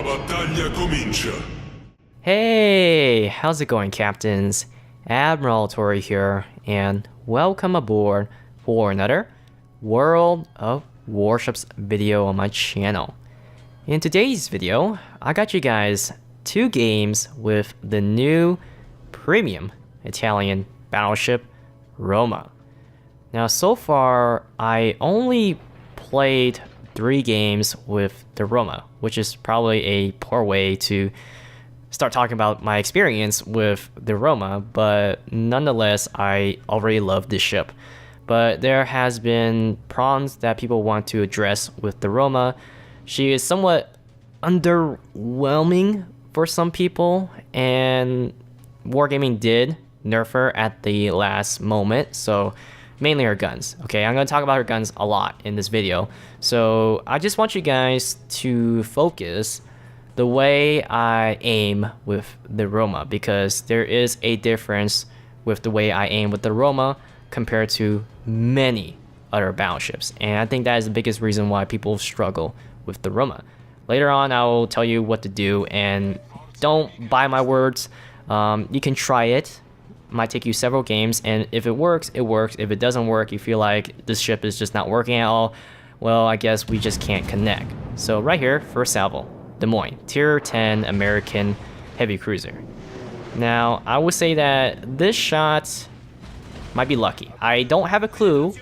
battaglia comincia. Hey, how's it going, captains? Admiral Tori here, and welcome aboard for another World of Warships video on my channel. In today's video, I got you guys 2 games with the new premium Italian battleship, Roma. Now, so far, I only played 3 games with the Roma, which is probably a poor way to start talking about my experience with the Roma, but nonetheless, I already love this ship. But there has been problems that people want to address with the Roma. She is somewhat underwhelming for some people, and Wargaming did nerf her at the last moment, so mainly her guns. Okay, I'm going to talk about her guns a lot in this video. So I just want you guys to focus the way I aim with the Roma, because there is a difference with the way I aim with the Roma compared to many other battleships. And I think that is the biggest reason why people struggle with the Roma. Later on, I will tell you what to do, and don't buy my words. You can try it. Might take you several games, and if it works, it works. If it doesn't work, you feel like this ship is just not working at all, well, I guess we just can't connect. So right here, first salvo, Des Moines, tier 10 American heavy cruiser. Now, I would say that this shot might be lucky. I don't have a clue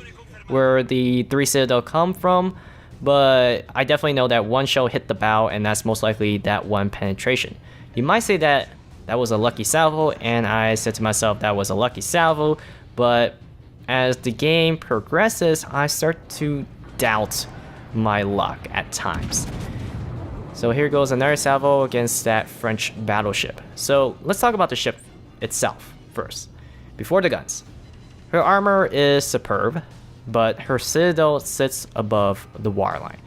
where the 3 Citadel come from, but I definitely know that one shell hit the bow, and that's most likely that one penetration. You might say that was a lucky salvo, and I said to myself that was a lucky salvo, but as the game progresses, I start to doubt my luck at times. So here goes another salvo against that French battleship. So let's talk about the ship itself first, before the guns. Her armor is superb, but her citadel sits above the waterline.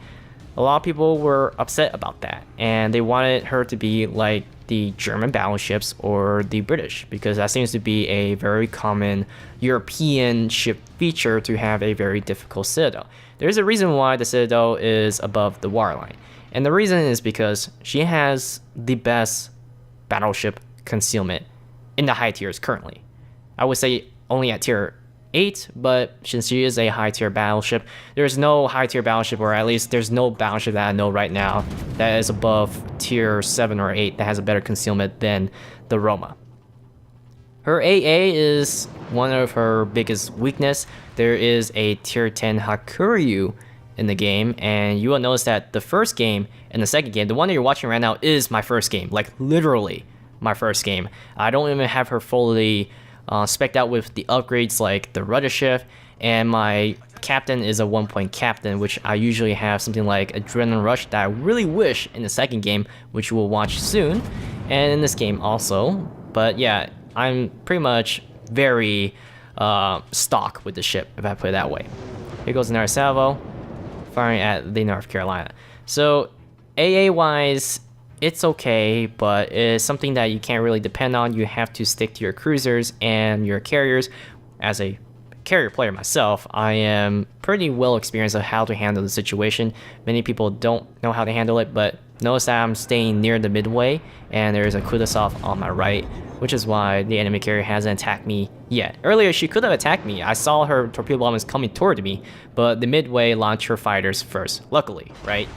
A lot of people were upset about that, and they wanted her to be like the German battleships or the British, because that seems to be a very common European ship feature, to have a very difficult citadel. There's a reason why the citadel is above the waterline, and the reason is because she has the best battleship concealment in the high tiers currently. I would say only at tier 8, but since she is a high tier battleship, there's no high tier battleship, or at least there's no battleship that I know right now that is above tier 7 or 8 that has a better concealment than the Roma. Her AA is one of her biggest weakness. There is a tier 10 Hakuryu in the game, and you will notice that the first game and the second game, the one that you're watching right now, is my first game, like literally my first game. I don't even have her fully spec'd out with the upgrades like the rudder shift, and my captain is a 1-point captain, which I usually have something like Adrenaline Rush that I really wish in the second game, which we'll watch soon, and in this game also. But yeah, I'm pretty much very stock with the ship, if I put it that way. Here goes another salvo, firing at the North Carolina. So AA wise, it's okay, but it's something that you can't really depend on. You have to stick to your cruisers and your carriers. As a carrier player myself, I am pretty well experienced of how to handle the situation. Many people don't know how to handle it, but notice that I'm staying near the midway, and there is a Kudasov on my right, which is why the enemy carrier hasn't attacked me yet. Earlier, she could have attacked me. I saw her torpedo bombers coming toward me, but the midway launched her fighters first, luckily, right?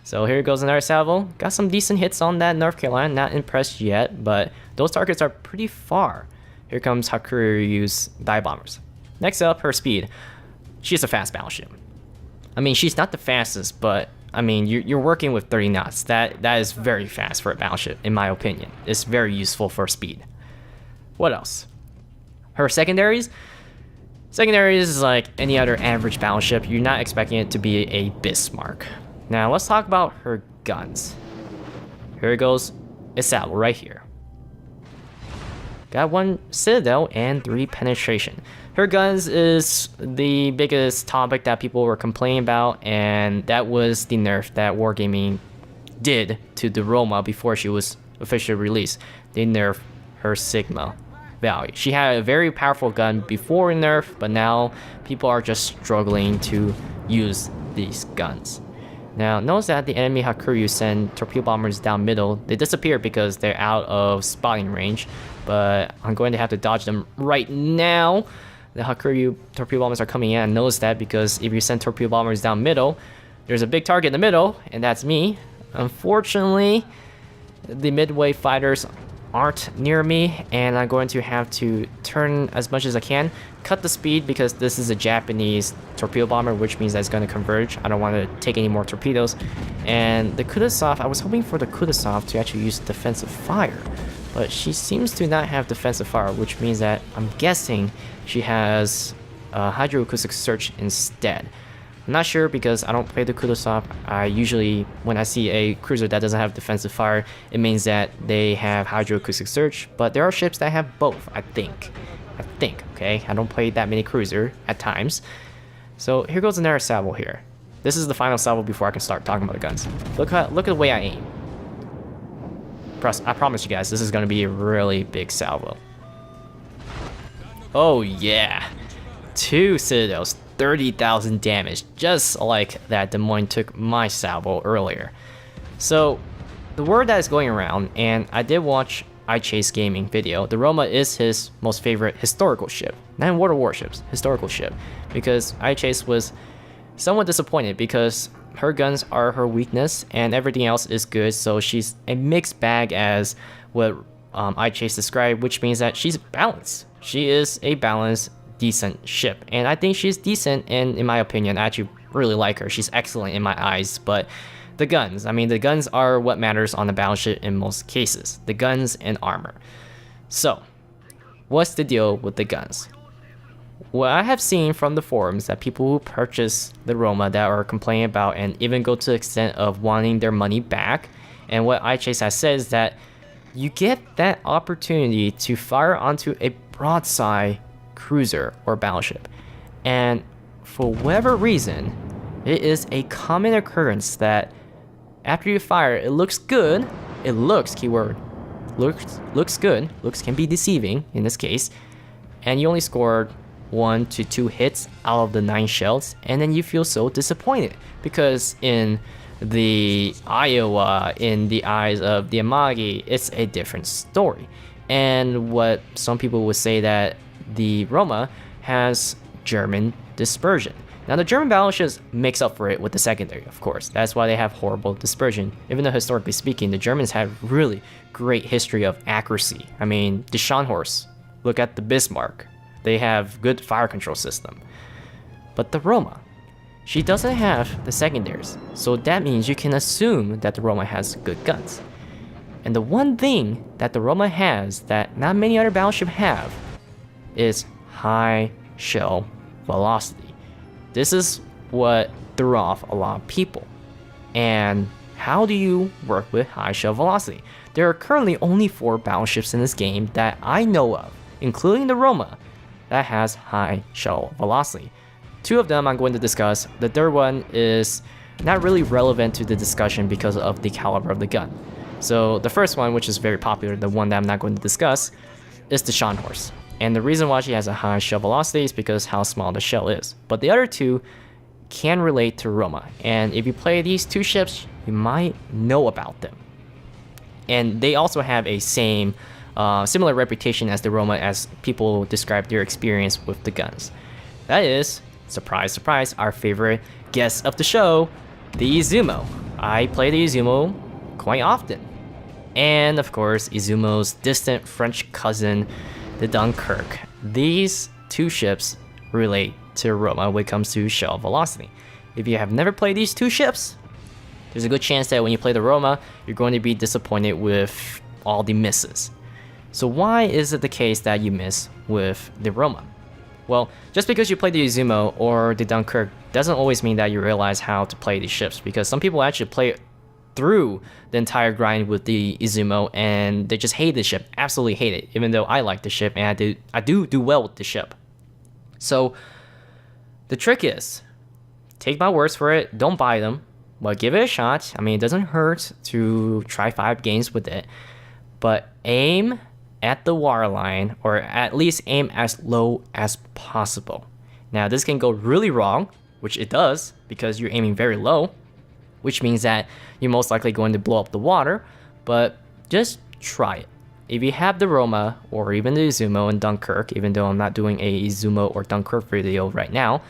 So here goes another salvo. Got some decent hits on that North Carolina, not impressed yet, but those targets are pretty far. Here comes Hakuryu's dive bombers. Next up, her speed. She's a fast battleship. I mean, she's not the fastest, but I mean, you're working with 30 knots. That is very fast for a battleship, in my opinion. It's very useful for speed. What else? Her secondaries? Secondaries is like any other average battleship. You're not expecting it to be a Bismarck. Now let's talk about her guns. Here it goes, a salvo right here. Got 1 citadel and 3 penetration. Her guns is the biggest topic that people were complaining about, and that was the nerf that Wargaming did to the Roma before she was officially released. They nerfed her Sigma value. She had a very powerful gun before nerf, but now people are just struggling to use these guns. Now, notice that the enemy Hakuryu send torpedo bombers down middle. They disappear because they're out of spotting range, but I'm going to have to dodge them right now. The Hakuryu torpedo bombers are coming in, and notice that because if you send torpedo bombers down middle, there's a big target in the middle, and that's me. Unfortunately, the midway fighters aren't near me, and I'm going to have to turn as much as I can, cut the speed because this is a Japanese torpedo bomber, which means that it's going to converge. I don't want to take any more torpedoes. And the Kudasov, I was hoping for the Kudasov to actually use defensive fire, but she seems to not have defensive fire, which means that I'm guessing she has hydroacoustic search instead. I'm not sure because I don't play the Kudasov. I usually, when I see a cruiser that doesn't have defensive fire, it means that they have hydroacoustic search, but there are ships that have both, I think, okay? I don't play that many cruiser at times. So here goes another salvo here. This is the final salvo before I can start talking about the guns. Look at the way I aim. I promise you guys, this is going to be a really big salvo. Oh yeah, 2 citadels, 30,000 damage, just like that Des Moines took my salvo earlier. So the word that is going around, and I did watch iChase Gaming video, the Roma is his most favorite historical ship, not in World of Warships, historical ship, because iChase was somewhat disappointed because her guns are her weakness and everything else is good, so she's a mixed bag as what iChase described, which means that she's balanced. She is a balanced, decent ship, and I think she's decent, and in my opinion I actually really like her. She's excellent in my eyes. But the guns, I mean, the guns are what matters on the battleship in most cases, the guns and armor. So what's the deal with the guns? What I have seen from the forums that people who purchase the Roma that are complaining about and even go to the extent of wanting their money back, and what iChase has said is that you get that opportunity to fire onto a broadside cruiser or battleship, and for whatever reason it is a common occurrence that after you fire, it looks good, it looks, keyword looks good, looks can be deceiving in this case, and you only scored 1 to 2 hits out of the 9 shells, and then you feel so disappointed because in the Iowa, in the eyes of the Amagi, it's a different story. And what some people would say that the Roma has German dispersion. Now the German battleships makes up for it with the secondary, of course. That's why they have horrible dispersion. Even though historically speaking, the Germans have really great history of accuracy. I mean, the Scharnhorst, look at the Bismarck. They have good fire control system. But the Roma, she doesn't have the secondaries. So that means you can assume that the Roma has good guns. And the one thing that the Roma has that not many other battleships have is high shell velocity. This is what threw off a lot of people. And how do you work with high shell velocity? There are currently only 4 battleships in this game that I know of, including the Roma, that has high shell velocity. 2 of them I'm going to discuss. The third one is not really relevant to the discussion because of the caliber of the gun. So the first one, which is very popular, the one that I'm not going to discuss, is the Scharnhorst. And the reason why she has a high shell velocity is because how small the shell is. But the other 2 can relate to Roma. And if you play these 2 ships, you might know about them. And they also have a similar reputation as the Roma as people describe their experience with the guns. That is, surprise, surprise, our favorite guest of the show, the Izumo. I play the Izumo quite often. And of course, Izumo's distant French cousin, the Dunkirk. These 2 ships relate to Roma when it comes to shell velocity. If you have never played these 2 ships, there's a good chance that when you play the Roma, you're going to be disappointed with all the misses. So why is it the case that you miss with the Roma? Well, just because you play the Izumo or the Dunkirk doesn't always mean that you realize how to play these ships, because some people actually play through the entire grind with the Izumo and they just hate the ship, absolutely hate it, even though I like the ship and I do well with the ship. So the trick is, take my words for it, don't buy them, but give it a shot. I mean, it doesn't hurt to try 5 games with it, but aim at the waterline, or at least aim as low as possible. Now this can go really wrong, which it does because you're aiming very low, which means that you're most likely going to blow up the water, but just try it. If you have the Roma or even the Izumo in Dunkirk, even though I'm not doing a Izumo or Dunkirk video right now,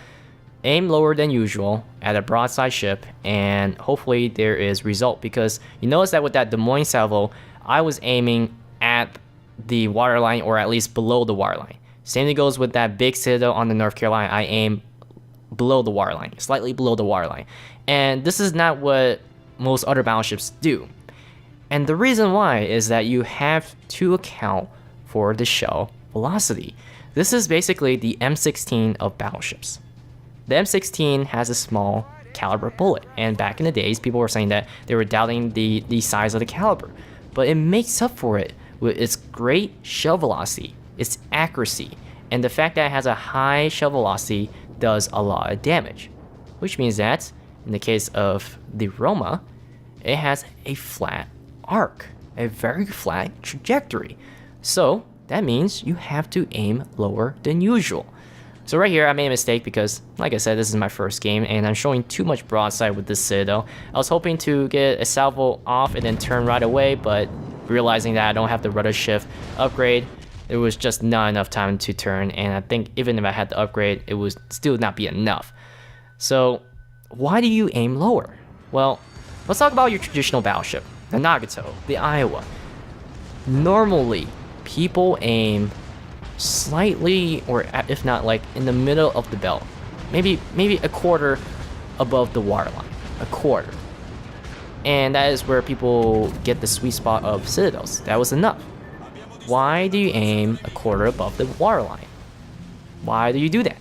aim lower than usual at a broadside ship and hopefully there is result, because you notice that with that Des Moines salvo, I was aiming at the waterline or at least below the waterline. Same thing goes with that big citadel on the North Carolina. I aim below the waterline, slightly below the waterline. And this is not what most other battleships do. And the reason why is that you have to account for the shell velocity. This is basically the M16 of battleships. The M16 has a small caliber bullet, and back in the days, people were saying that they were doubting the size of the caliber. But it makes up for it with its great shell velocity, its accuracy, and the fact that it has a high shell velocity does a lot of damage. Which means that, in the case of the Roma, it has a flat arc, a very flat trajectory. So that means you have to aim lower than usual. So right here I made a mistake because, like I said, this is my first game and I'm showing too much broadside with this citadel. I was hoping to get a salvo off and then turn right away, but realizing that I don't have the rudder shift upgrade, there was just not enough time to turn, and I think even if I had the upgrade, it would still not be enough. So why do you aim lower? Well, let's talk about your traditional battleship, the Nagato, the Iowa. Normally, people aim slightly, or if not like in the middle of the belt, maybe a quarter above the waterline, a quarter, and that is where people get the sweet spot of citadels. That was enough. Why do you aim a quarter above the waterline? Why do you do that?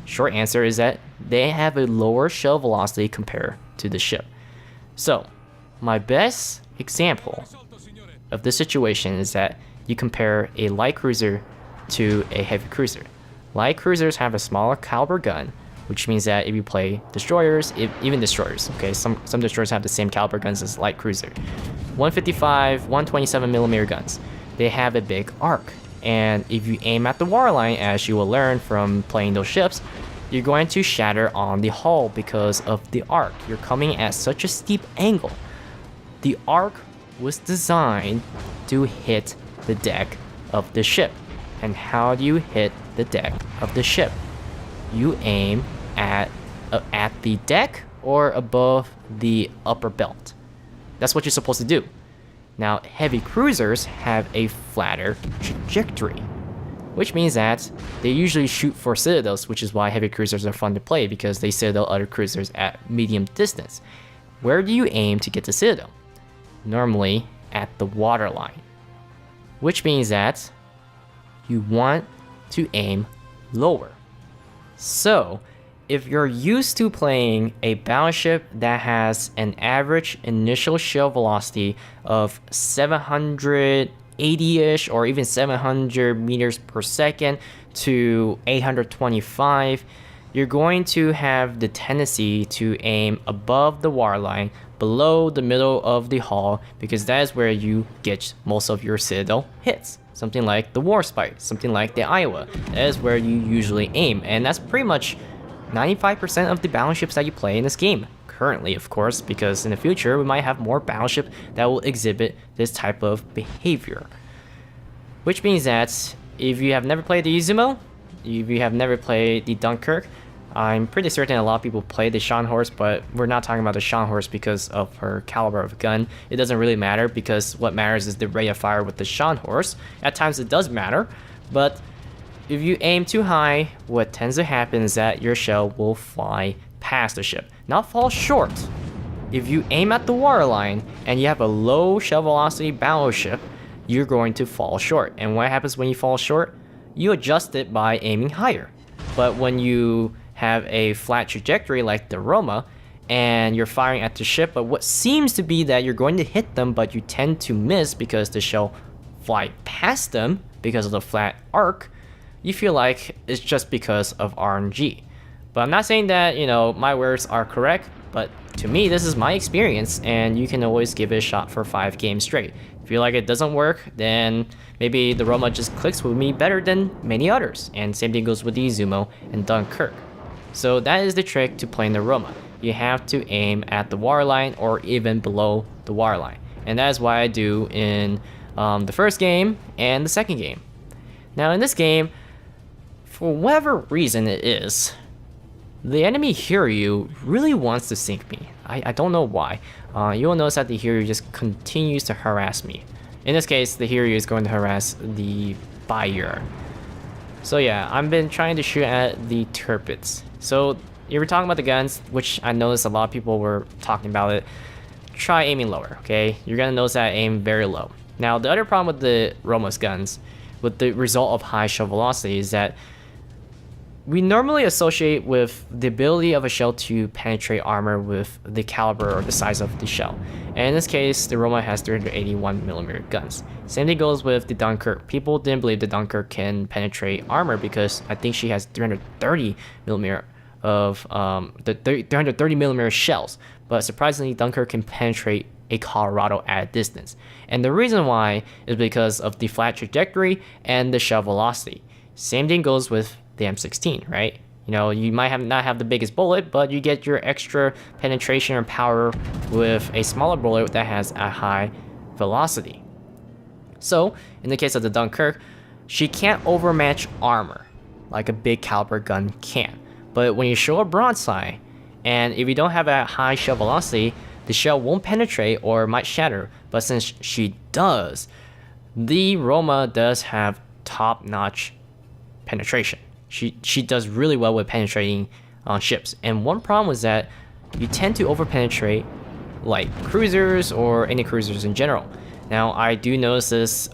Short answer is that they have a lower shell velocity compared to the ship. So my best example of this situation is that you compare a light cruiser to a heavy cruiser. Light cruisers have a smaller caliber gun, which means that if you play destroyers, even destroyers, okay, some destroyers have the same caliber guns as light cruiser. 155, 127mm guns. They have a big arc, and if you aim at the waterline, as you will learn from playing those ships, you're going to shatter on the hull because of the arc. You're coming at such a steep angle. The arc was designed to hit the deck of the ship. And how do you hit the deck of the ship? You aim at the deck or above the upper belt. That's what you're supposed to do. Now, heavy cruisers have a flatter trajectory, which means that they usually shoot for citadels, which is why heavy cruisers are fun to play, because they citadel other cruisers at medium distance. Where do you aim to get the citadel? Normally at the waterline, which means that you want to aim lower. So if you're used to playing a battleship that has an average initial shell velocity of 780-ish or even 700 meters per second to 825, you're going to have the tendency to aim above the waterline, below the middle of the hull, because that is where you get most of your citadel hits. Something like the Warspite, something like the Iowa, that is where you usually aim, and that's pretty much 95% of the battleships that you play in this game. Currently, of course, because in the future we might have more battleships that will exhibit this type of behavior. Which means that if you have never played the Izumo, if you have never played the Dunkirk, I'm pretty certain a lot of people play the Scharnhorst, but we're not talking about the Scharnhorst because of her caliber of gun. It doesn't really matter, because what matters is the rate of fire with the Scharnhorst. At times it does matter, but if you aim too high, what tends to happen is that your shell will fly past the ship, not fall short. If you aim at the waterline and you have a low shell velocity battleship, you're going to fall short. And what happens when you fall short? You adjust it by aiming higher. But when you have a flat trajectory like the Roma, and you're firing at the ship, but what seems to be that you're going to hit them, but you tend to miss because the shell fly past them because of the flat arc, you feel like it's just because of RNG. But I'm not saying that, my words are correct, but to me, this is my experience, and you can always give it a shot for 5 games straight. If you feel like it doesn't work, then maybe the Roma just clicks with me better than many others, and same thing goes with the Izumo and Dunkirk. So that is the trick to playing the Roma. you have to aim at the waterline or even below the waterline. And that is what I do in the first game and the second game. Now in this game, for whatever reason it is, the enemy Hiryu really wants to sink me. I don't know why. You will notice that the Hiryu just continues to harass me. In this case, the Hiryu is going to harass the buyer. So yeah, I've been trying to shoot at the turrets. So if we're talking about the guns, which I noticed a lot of people were talking about it, try aiming lower, okay? You're gonna notice that I aim very low. Now the other problem with the Roma's guns, with the result of high shell velocity, is that we normally associate with the ability of a shell to penetrate armor with the caliber or the size of the shell. And in this case, the Roma has 381mm guns. Same thing goes with the Dunkirk. People didn't believe the Dunkirk can penetrate armor because I think she has 330mm of the 330mm shells. But surprisingly, Dunkirk can penetrate a Colorado at a distance. And the reason why is because of the flat trajectory and the shell velocity. Same thing goes with the M16, right? You know, you might not have the biggest bullet, but you get your extra penetration or power with a smaller bullet that has a high velocity. So, in the case of the Dunkirk, she can't overmatch armor like a big caliber gun can. But when you show a broadside, and if you don't have a high shell velocity, the shell won't penetrate or might shatter. But since she does, the Roma does have top-notch penetration. She does really well with penetrating on ships. And one problem is that you tend to over-penetrate like cruisers or any cruisers in general. Now, I do notice this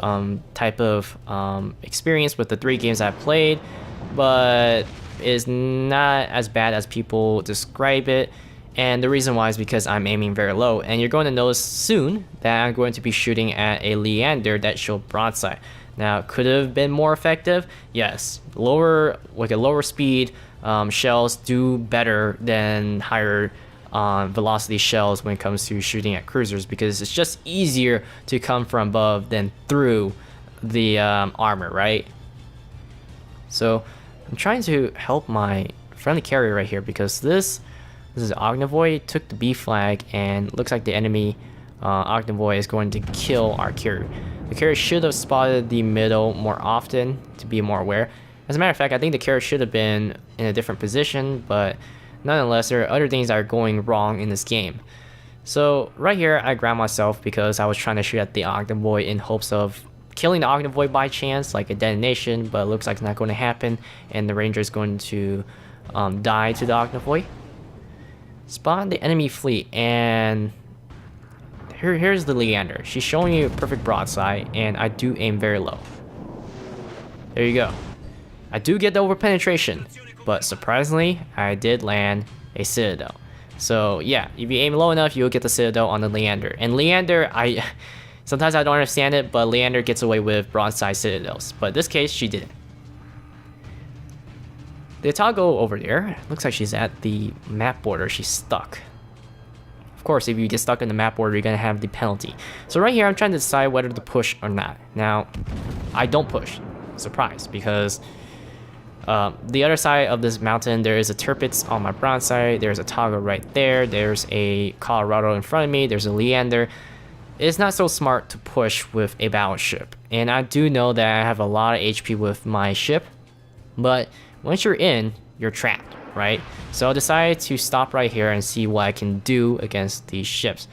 type of experience with the 3 games I've played, but it's not as bad as people describe it. And the reason why is because I'm aiming very low. And you're going to notice soon that I'm going to be shooting at a Leander that showed broadside. Now, could it have been more effective? Yes. Like a lower speed shells do better than higher velocity shells when it comes to shooting at cruisers, because it's just easier to come from above than through the armor, right? So I'm trying to help my friendly carrier right here, because this is Ognivoy, took the B flag, and looks like the enemy Ognivoy is going to kill our carrier. The carrier should have spotted the middle more often to be more aware. As a matter of fact, I think the carrier should have been in a different position, but nonetheless, there are other things that are going wrong in this game. So right here, I grabbed myself because I was trying to shoot at the Ognivoy in hopes of killing the Ognivoy by chance, like a detonation, but it looks like it's not going to happen, and the Ranger is going to die to the Ognivoy. Spawn the enemy fleet, and here's the Leander. She's showing you a perfect broadside, and I do aim very low. There you go. I do get the over penetration, but surprisingly, I did land a Citadel. So yeah, if you aim low enough, you'll get the Citadel on the Leander. And Leander, sometimes I don't understand it, but Leander gets away with broadside Citadels. But in this case, she didn't. The Atago over there, looks like she's at the map border. She's stuck. Of course, if you get stuck in the map border, you're gonna have the penalty. So right here, I'm trying to decide whether to push or not. Now, I don't push. Surprise, because the other side of this mountain, there is a Tirpitz on my broadside. There's a Atago right there. There's a Colorado in front of me. There's a Leander. It's not so smart to push with a battleship. And I do know that I have a lot of HP with my ship, but once you're in, you're trapped, right? So I decided to stop right here and see what I can do against these ships.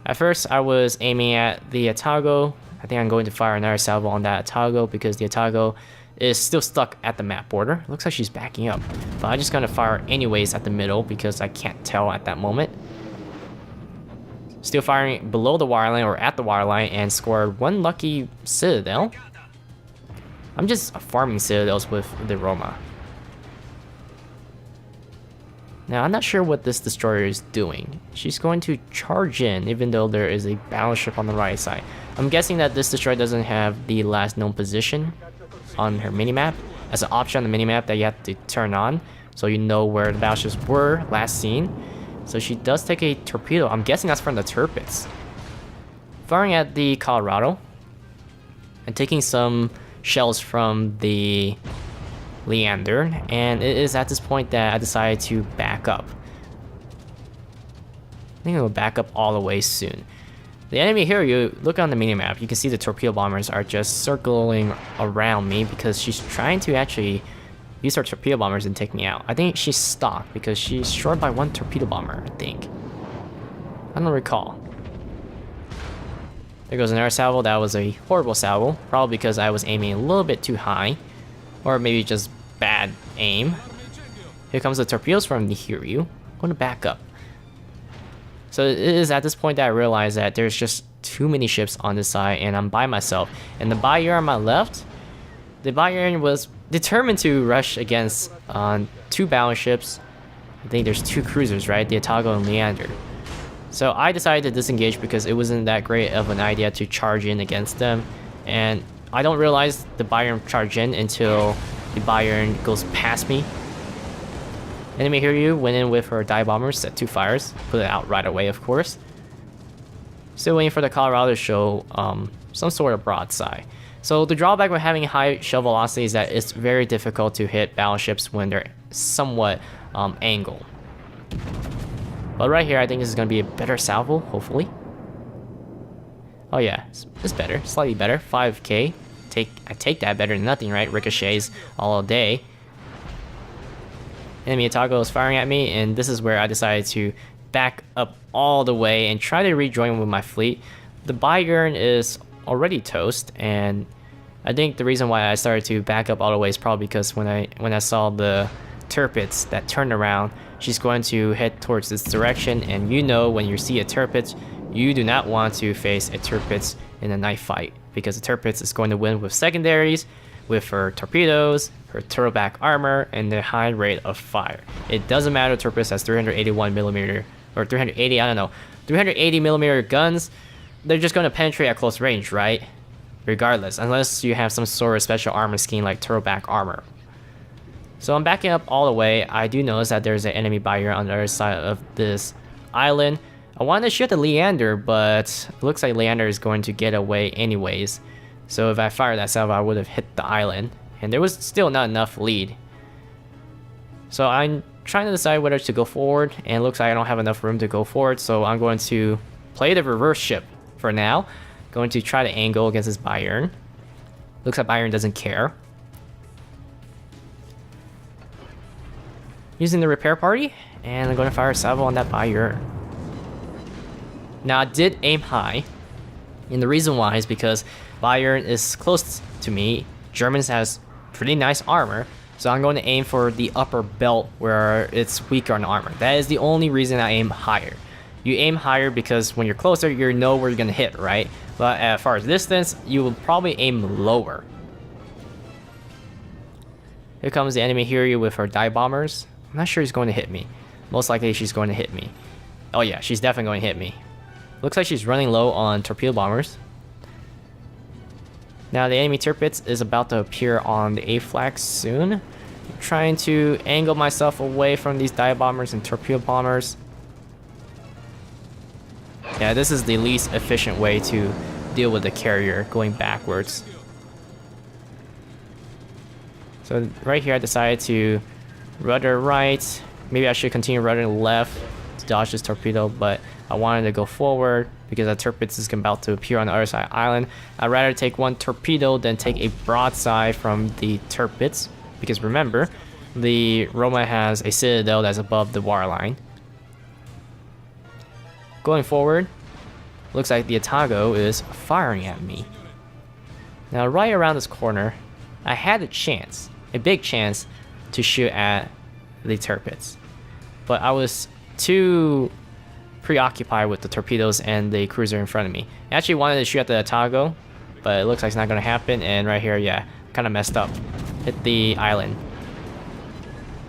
At first, I was aiming at the Atago. I think I'm going to fire another salvo on that Atago because the Atago is still stuck at the map border. Looks like she's backing up, but I'm just gonna fire anyways at the middle because I can't tell at that moment. Still firing below the waterline or at the waterline, and scored one lucky Citadel. I'm just farming Citadels with the Roma. Now, I'm not sure what this destroyer is doing. She's going to charge in, even though there is a battleship on the right side. I'm guessing that this destroyer doesn't have the last known position on her minimap as an option on the minimap that you have to turn on, so you know where the battleships were last seen. So she does take a torpedo. I'm guessing that's from the Tirpitz. Firing at the Colorado and taking some shells from the Leander, and it is at this point that I decided to back up. I think it will back up all the way soon. The enemy here, you look on the minimap, you can see the torpedo bombers are just circling around me because she's trying to actually use her torpedo bombers and take me out. I think she's stocked because she's short by 1 torpedo bomber, I think. I don't recall. There goes another salvo. That was a horrible salvo, probably because I was aiming a little bit too high, or maybe just bad aim. Here comes the torpedoes from the Hiryu. I'm going to back up. So it is at this point that I realized that there's just too many ships on this side and I'm by myself. And the Bayern on my left, the Bayern was determined to rush against 2 battleships. I think there's 2 cruisers, right? The Otago and Leander. So I decided to disengage because it wasn't that great of an idea to charge in against them. And I don't realize the Bayern charge in until the Bayern goes past me. Enemy Hiryu went in with her dive bombers, set 2 fires, put it out right away, of course. Still waiting for the Colorado to show some sort of broadside. So the drawback with having high shell velocity is that it's very difficult to hit battleships when they're somewhat angled. But right here, I think this is going to be a better salvo, hopefully. Oh yeah, it's better, slightly better. 5k, I take that better than nothing, right? Ricochets all day. Enemy Otago is firing at me, and this is where I decided to back up all the way and try to rejoin with my fleet. The Bayern is already toast, and I think the reason why I started to back up all the way is probably because when I saw the Tirpitz that turned around, she's going to head towards this direction, and you know when you see a Tirpitz, you do not want to face a Tirpitz in a knife fight, because the Tirpitz is going to win with secondaries, with her torpedoes, her turtleback armor, and the high rate of fire. It doesn't matter if Tirpitz has 381mm or 380, I don't know, 380mm guns, they're just going to penetrate at close range, right? Regardless, unless you have some sort of special armor scheme like turtleback armor. So I'm backing up all the way. I do notice that there's an enemy Bayern on the other side of this island. I wanted to shoot the Leander, but it looks like Leander is going to get away anyways. So if I fired that salvo, I would have hit the island. And there was still not enough lead. So I'm trying to decide whether to go forward, and it looks like I don't have enough room to go forward, so I'm going to play the reverse ship for now. Going to try to angle against this Bayern. Looks like Bayern doesn't care. Using the repair party, and I'm going to fire a salvo on that Bayern. Now I did aim high, and the reason why is because Bayern is close to me. Germans has pretty nice armor, so I'm going to aim for the upper belt where it's weaker on armor. That is the only reason I aim higher. You aim higher because when you're closer, you know where you're going to hit, right? But as far as distance, you will probably aim lower. Here comes the enemy Hiryu with her dive bombers. I'm not sure he's going to hit me. Most likely she's going to hit me. Oh yeah, she's definitely going to hit me. Looks like she's running low on torpedo bombers. Now the enemy Tirpitz is about to appear on the A flag soon. I'm trying to angle myself away from these dive bombers and torpedo bombers. Yeah, this is the least efficient way to deal with the carrier, going backwards. So right here I decided to rudder right. Maybe I should continue ruddering left to dodge this torpedo, but I wanted to go forward because the Tirpitz is about to appear on the other side of the island. I'd rather take one torpedo than take a broadside from the Tirpitz, because remember, the Roma has a citadel that's above the waterline. Going forward, looks like the Otago is firing at me. Now right around this corner, I had a chance, a big chance, to shoot at the Tirpitz, but I was too preoccupied with the torpedoes and the cruiser in front of me. I actually wanted to shoot at the Otago, but it looks like it's not going to happen, and right here, yeah, kind of messed up. Hit the island.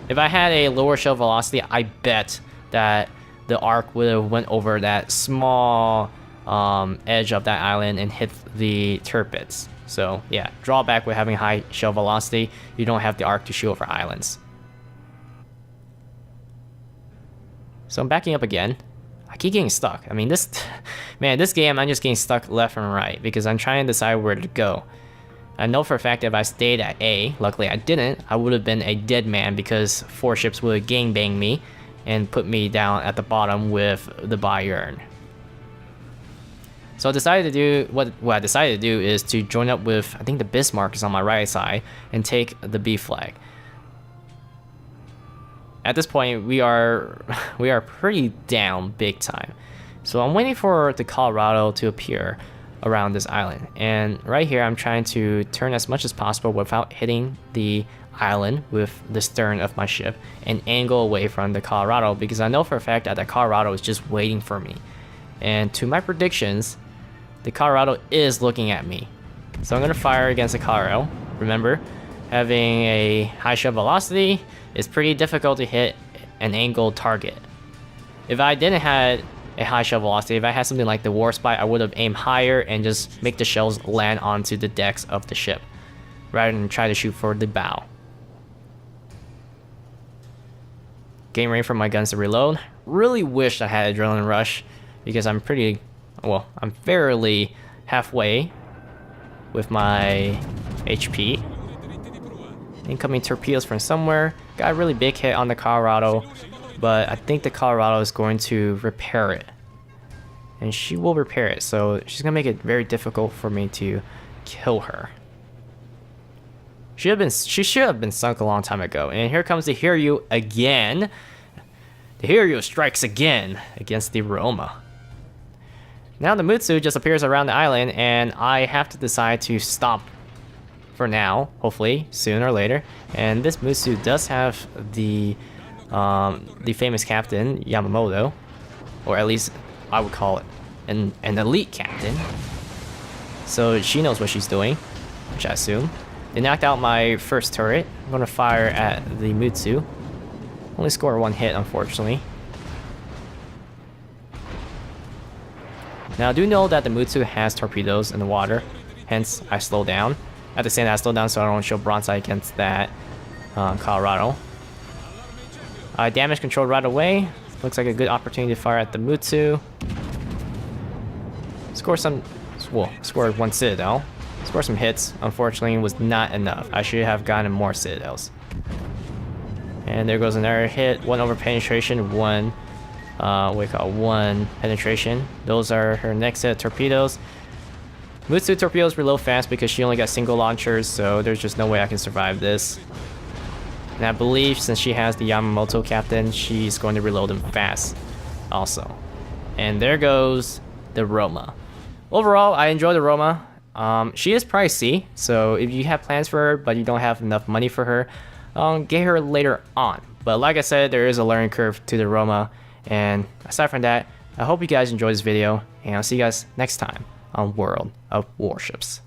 If I had a lower shell velocity, I bet that the arc would have went over that small edge of that island and hit the Tirpitz. So yeah, drawback with having high shell velocity, you don't have the arc to shoot over islands. So I'm backing up again. I keep getting stuck. I mean, this game, I'm just getting stuck left and right because I'm trying to decide where to go. I know for a fact that if I stayed at A, luckily I didn't, I would have been a dead man because 4 ships would have gangbanged me, and put me down at the bottom with the Bayern. So what I decided to do is to join up with, I think the Bismarck is on my right side, and take the B flag. At this point, we are pretty down big time. So I'm waiting for the Colorado to appear around this island. And right here, I'm trying to turn as much as possible without hitting the island with the stern of my ship and angle away from the Colorado, because I know for a fact that the Colorado is just waiting for me. And to my predictions, the Colorado is looking at me. So I'm going to fire against the Colorado. Remember, having a high ship velocity is pretty difficult to hit an angled target. If I didn't have a high shell velocity, if I had something like the Warspite, I would have aimed higher and just make the shells land onto the decks of the ship, rather than try to shoot for the bow. Getting ready for my guns to reload. Really wish I had Adrenaline Rush, because I'm fairly halfway with my HP. Incoming torpedoes from somewhere. Got a really big hit on the Colorado, but I think the Colorado is going to repair it. And she will repair it, so she's gonna make it very difficult for me to kill her. She should have been sunk a long time ago. And here comes the Hiryu again. The Hiryu strikes again against the Roma. Now the Mutsu just appears around the island, and I have to decide to stop for now, hopefully sooner or later. And this Mutsu does have the famous captain Yamamoto, or at least I would call it an elite captain. So she knows what she's doing, which I assume. They knocked out my first turret. I'm gonna fire at the Mutsu. Only score one hit, unfortunately. Now I do know that the Mutsu has torpedoes in the water, hence I slow down. At the same time, I slow down so I don't show bronzite against that Colorado. Damage control right away. Looks like a good opportunity to fire at the Mutsu. Scored one Citadel. Score some hits. Unfortunately, was not enough. I should have gotten more Citadels. And there goes another hit. One over penetration, one penetration. Those are her next set of torpedoes. Mutsu torpedoes reload fast because she only got single launchers, so there's just no way I can survive this. And I believe since she has the Yamamoto captain, she's going to reload them fast also. And there goes the Roma. Overall, I enjoy the Roma. She is pricey, so if you have plans for her but you don't have enough money for her, get her later on. But like I said, there is a learning curve to the Roma. And aside from that, I hope you guys enjoyed this video, and I'll see you guys next time on World of Warships.